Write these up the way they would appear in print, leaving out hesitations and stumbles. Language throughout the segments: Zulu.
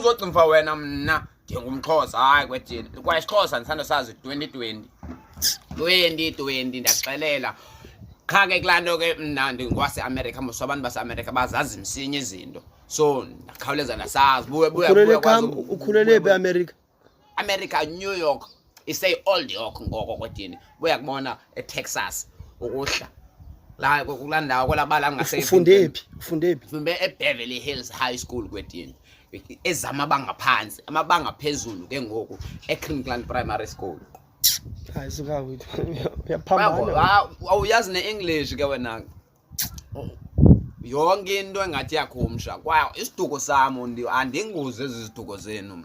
uzogcimfa wena mna ngingumXhosa hayi kwethini kwaXhosa ndisanda sazi 2020 ndaxelela qha ke kulanto ke mna ndingwase America mos abantu base America bazazi msinya izinto so ndakhawuleza nasazi buya ukhulele be America New York isay old York ngoko kwethini buya kubona eTexas ukuhla la kulandawo kwalabala ngase ufunde phi Ngifumbe eBeverly Hills High School kwethini ezamabanga phansi amabanga phezulu ke ngoku eClinkland Primary School hayi suka wethu uyaphambana awuyazi neEnglish ke wena yonke into engathi yakhumsha kwayo isiduko sami andinguze eziziduko zenu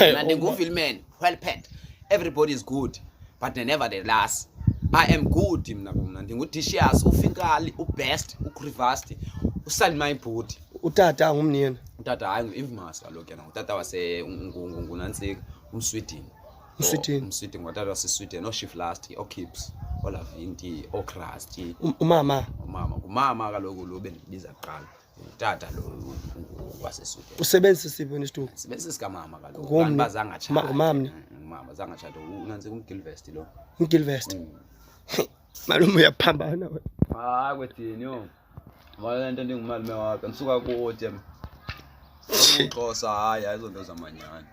mina ndingufilman well paid everybody is good but nevertheless I am good mina ndingudishias ufinkali ubest uCrivasti uSalmay Bhuti utata ngumniyena utata hayi ngu-infamous kaloku yena utata wase ngunantsika umswidini ngotata waseSweden oShiflasti oKips oLavinti oKrusty umama kaloku lo bendibiza kuqala utata lo waseSweden usebenzisa siphi nesituko sebenzisa sikamama kaloku abantu bazange atshata umama zange atshata unantsika uMgilvest lo uMgilvest malume uyaphambana wena hayi kwethini yo wale nto ndingumalume wakhe ndisuka kude uXhosa hayi ayizonto zamanyani